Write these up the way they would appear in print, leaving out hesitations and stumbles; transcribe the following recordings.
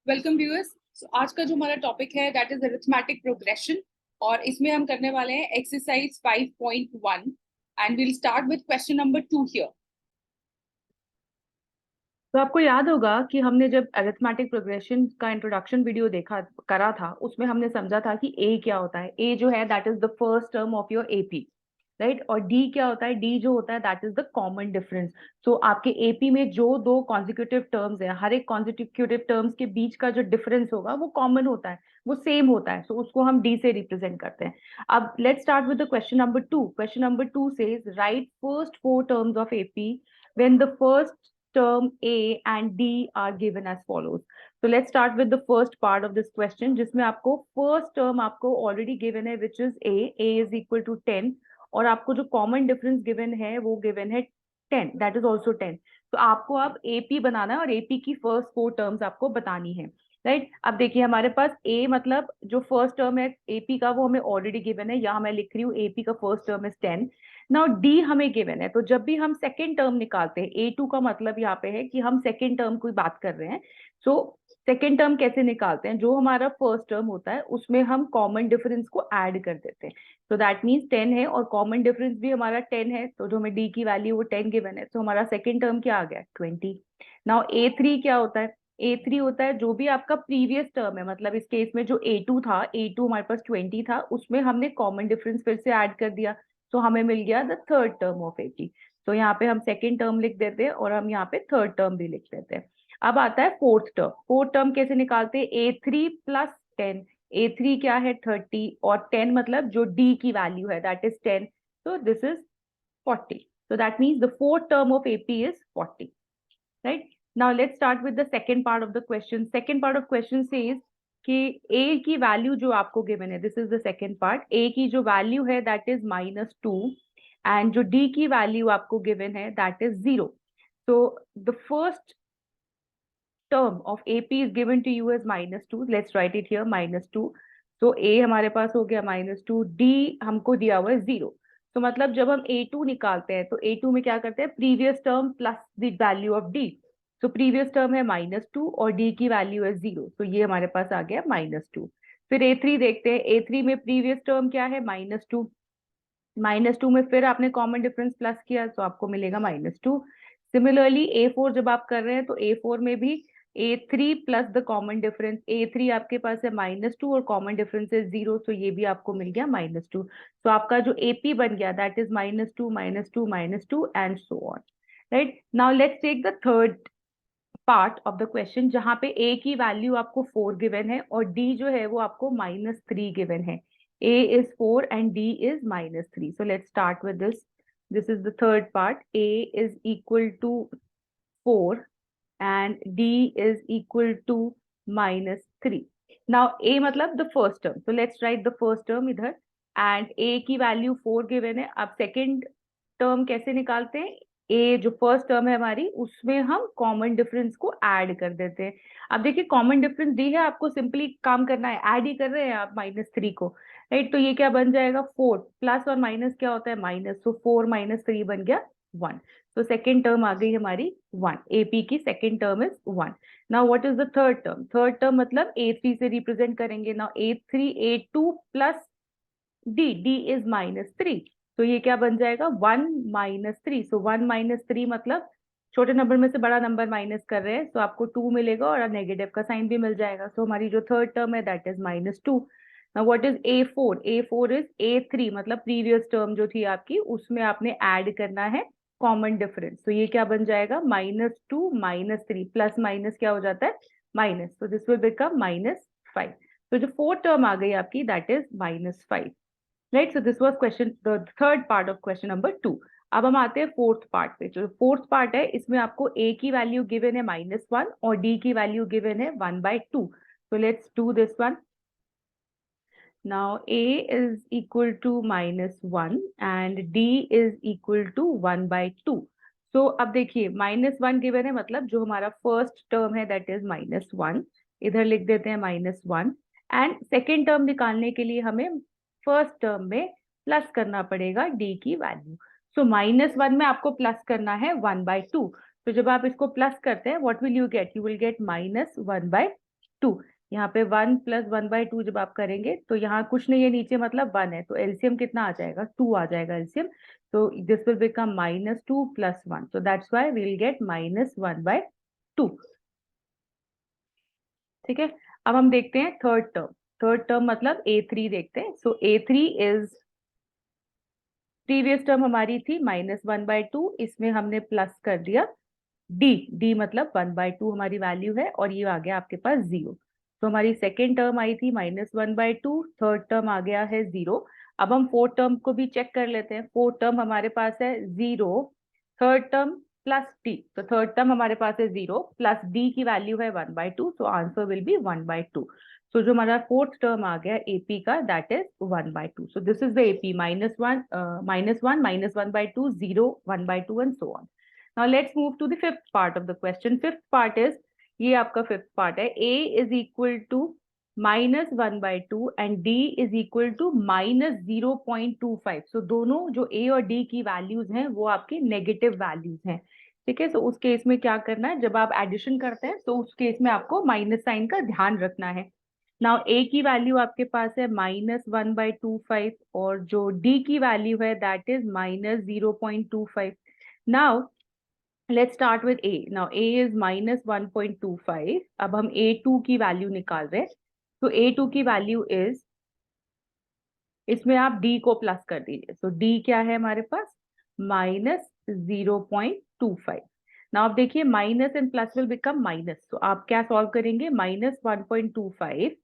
Welcome viewers. आज का जो हमारा टॉपिक है दैट इज अरिथमेटिक प्रोग्रेशन और इसमें हम करने वाले हैं exercise 5.1 and will start with question number 2 here. तो आपको याद होगा कि हमने जब अरिथमेटिक प्रोग्रेशन का इंट्रोडक्शन वीडियो देखा करा था, उसमें हमने समझा था कि ए क्या होता है। ए जो है that is the first term of your AP, right. और डी क्या होता है, डी जो होता है that is the common difference. So आपके एपी में जो दो कॉन्जिक्यूटिव टर्म्स है, हर एक कॉन्जिक्यूटिव टर्म्स के बीच का जो डिफरेंस होगा वो कॉमन होता है, वो सेम होता है। सो उसको हम डी से रिप्रेजेंट करते हैं। अब let's start with the question number 2। Question number 2 says right first four terms of AP when the first term A and D are given as follows. So let's start with the first part of this question, जिसमें आपको first term आपको already given है, which is A is equal to 10, और आपको जो common difference given है वो given है 10, that is also 10. तो आपको अब AP बनाना है और AP की first four terms आपको बतानी है, राइट। अब देखिए हमारे पास A मतलब जो फर्स्ट टर्म है AP का वो हमें ऑलरेडी गिवन है, यहाँ मैं लिख रही हूँ AP का first term is 10। Now D हमें गिवन है, तो जब भी हम सेकेंड टर्म निकालते हैं, ए टू का मतलब यहाँ पे है कि हम सेकेंड टर्म की बात कर रहे हैं। सो सेकेंड टर्म कैसे निकालते हैं, जो हमारा फर्स्ट टर्म होता है उसमें हम कॉमन डिफरेंस को ऐड कर देते हैं। तो दैट मीन्स 10 है और कॉमन डिफरेंस भी हमारा 10 है, तो जो हमें डी की वैल्यू वो 10 गिवन है, तो हमारा सेकेंड टर्म क्या आ गया, 20। नाउ ए थ्री क्या होता है, ए थ्री होता है जो भी आपका प्रीवियस टर्म है, मतलब इस केस में जो ए टू था, ए टू हमारे पास 20 था, उसमें हमने कॉमन डिफरेंस फिर से ऐड कर दिया, तो हमें मिल गया the third term of eighty. तो यहाँ पे हम सेकेंड टर्म लिख देते हैं और हम यहाँ पे थर्ड टर्म भी लिख देते हैं। अब आता है फोर्थ टर्म। फोर्थ टर्म कैसे निकालते हैं, ए थ्री प्लस 10। ए थ्री क्या है 30, और 10 मतलब जो डी की वैल्यू है दैट इज 10, तो this is 40। So that means the fourth term of AP is 40, right? Now let's start with the second part of the question. Second part of question says कि a की value जो आपको given है, this is the second part, a की जो value है that is -2, and जो d की वैल्यू आपको गिवन है that is 0। so the first term of AP is given to you as -2. Let's write it here, -2. So a हमारे पास हो गया -2, d हमको दिया हुआ है 0। तो मतलब जब हम A2 निकालते हैं तो A2 में क्या करते हैं, previous term plus the value of d। तो प्रीवियस टर्म है -2 और d की वैल्यू है 0, तो ये हमारे पास आ गया -2। फिर A3 देखते हैं, A3 में प्रीवियस टर्म क्या है, -2। -2 में फिर आपने कॉमन डिफरेंस प्लस किया तो आपको मिलेगा -2। सिमिलरली A4 जब आप कर रहे हैं तो A4 में भी A3 plus the common difference, A3 आपके पास है -2 और कॉमन डिफरेंस है 0, तो ये भी आपको मिल गया -2। तो आपका जो AP बन गया that is -2 -2 -2 and so on, right. Now let's take the third part of the question, जहां पे a की वैल्यू आपको 4 गिवन है और d जो है वो आपको -3 गिवन है। a is 4 and d is -3. So let's start with this. This is the third part. a is equal to 4 and d is equal to -3. Now a मतलब the first term, so let's write the first term इधर, and a की value 4 given है। अब second term कैसे निकालते हैं, ए जो first term है हमारी उसमें हम कॉमन डिफरेंस को ऐड कर देते हैं। अब देखिए कॉमन डिफरेंस दी है, आपको सिंपली काम करना है, ऐड ही कर रहे हैं आप -3 को, राइट। तो ये क्या बन जाएगा, 4 प्लस और माइनस क्या होता है माइनस, तो 4 -3 बन गया 1। तो सेकेंड टर्म आ गई हमारी 1, एपी की second term is 1। Now what is the third term, third term मतलब A3 से रिप्रेजेंट करेंगे। Now A3 A2 plus D, D is -3, तो ये क्या बन जाएगा 1 -3। सो 1 -3 मतलब छोटे नंबर में से बड़ा नंबर माइनस कर रहे हैं, तो आपको 2 मिलेगा और नेगेटिव का साइन भी मिल जाएगा। सो हमारी जो थर्ड टर्म है that is -2। Now what is A4, A4 is A3 मतलब प्रीवियस टर्म जो थी आपकी उसमें आपने ऐड करना है कॉमन डिफरेंस, तो ये क्या बन जाएगा -2 -3 प्लस माइनस क्या हो जाता है माइनस, तो दिस विल बिकम -5। तो जो फोर्थ टर्म आ गई आपकी that is -5, right. So this was question, the third part of question number 2। अब हम आते हैं फोर्थ पार्ट पे। जो फोर्थ पार्ट है इसमें आपको a की वैल्यू गिवन है -1 और d की वैल्यू गिवन है 1/2। so let's do this one. Now a is equal to -1 and d is equal to 1/2। so अब देखिए -1 गिवन है, मतलब जो हमारा फर्स्ट टर्म है दैट इज -1, इधर लिख देते हैं -1। एंड सेकेंड टर्म निकालने के लिए हमें फर्स्ट टर्म में प्लस करना पड़ेगा डी की वैल्यू। सो -1 में आपको प्लस करना है 1/2। तो जब आप इसको प्लस करते हैं what will you get, you will get -1/2। 2। यहाँ पे 1 + 1/2 जब आप करेंगे तो यहाँ कुछ नहीं है नीचे, मतलब 1 है, तो एलसीएम कितना आ जाएगा, 2 आ जाएगा एलसीएम। तो this will become -2 + 1, so that's why we will get -1/2। ठीक है, अब हम देखते हैं थर्ड टर्म। थर्ड टर्म मतलब A3 देखते हैं। सो A3 इज, प्रीवियस टर्म हमारी थी -1/2, इसमें हमने प्लस कर दिया डी मतलब 1/2 हमारी वैल्यू है, और ये आ गया आपके पास 0। तो हमारी सेकेंड टर्म आई थी -1/2, थर्ड टर्म आ गया है 0। अब हम फोर्थ टर्म को भी चेक कर लेते हैं। फोर्थ टर्म हमारे पास है 0, थर्ड टर्म प्लस डी, तो थर्ड टर्म हमारे पास है 0 प्लस डी की वैल्यू है 1/2, सो आंसर विल बी 1/2। सो जो हमारा फोर्थ टर्म आ गया एपी का, that is 1/2। So this is the AP, -1, -1/2, 0, 1/2 and so on. Now let's move to the fifth part of the question. Fifth part is, ये आपका fifth part है, a is equal to -1/2 and d is equal to -0.25। So दोनों जो a और d की values हैं वो आपकी नेगेटिव वैल्यूज हैं। ठीक है, सो उस केस में क्या करना है, जब आप एडिशन करते हैं तो उस केस में आपको माइनस साइन का ध्यान रखना है। नाउ a की वैल्यू आपके पास है -1/25 और जो d की वैल्यू है that is -0.25। Now let's start with a. Now a is -1.25। अब हम a2 की वैल्यू निकाल रहे हैं, तो a2 की वैल्यू इज, इसमें आप d को प्लस कर दीजिए, तो d क्या है हमारे पास, -0.25। नाउ आप देखिए minus and plus will become minus, तो आप क्या सॉल्व करेंगे, -1.25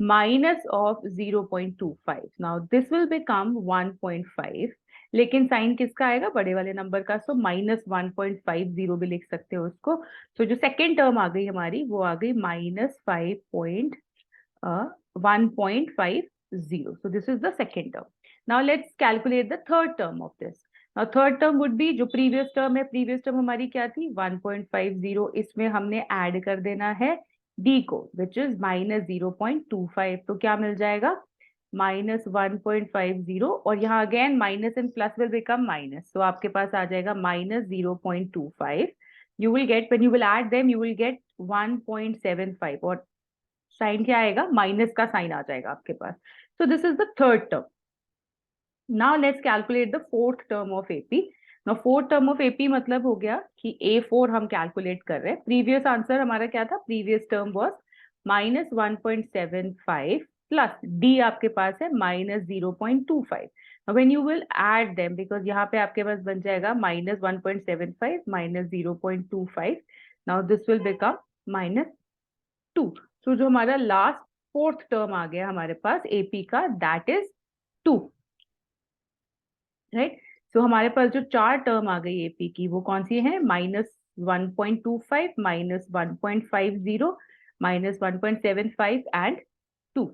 minus of 0.25, now this will become 1.5, लेकिन साइन किसका आएगा, बड़े वाले नंबर का, सो -1.50 भी लिख सकते हो उसको। तो जो सेकेंड टर्म आ गई हमारी वो आ गई -1.50, so this is the second term। now let's calculate the third term of this। now third term would be, जो प्रीवियस टर्म है, प्रीवियस टर्म हमारी क्या थी 1.50, इसमें हमने ऐड कर देना है डी को, विच इज -0.25, तो क्या मिल जाएगा, -1.50, और यहाँ again minus and plus will become minus, तो आपके पास आ जाएगा -0.25। You will get, when you will add them you will get 1.75, और साइन क्या आएगा, माइनस का साइन आ जाएगा आपके पास। So this is the third term. Now let's calculate the fourth term of AP. Now fourth term of AP मतलब हो गया कि A4 हम कैलकुलेट कर रहे हैं। प्रीवियस आंसर हमारा क्या था, previous term was -1.75 plus D आपके पास है -0.25। When you will add them, because यहाँ पे आपके पास बन जाएगा -1.75 -0.25, नाउ दिस विल बिकम -2। तो जो हमारा लास्ट फोर्थ टर्म आ गया हमारे पास एपी का, दैट इज 2, राइट। सो हमारे पास जो चार टर्म आ गई एपी की वो कौन सी है, -1.25, -1.50, -1.75 एंड 2।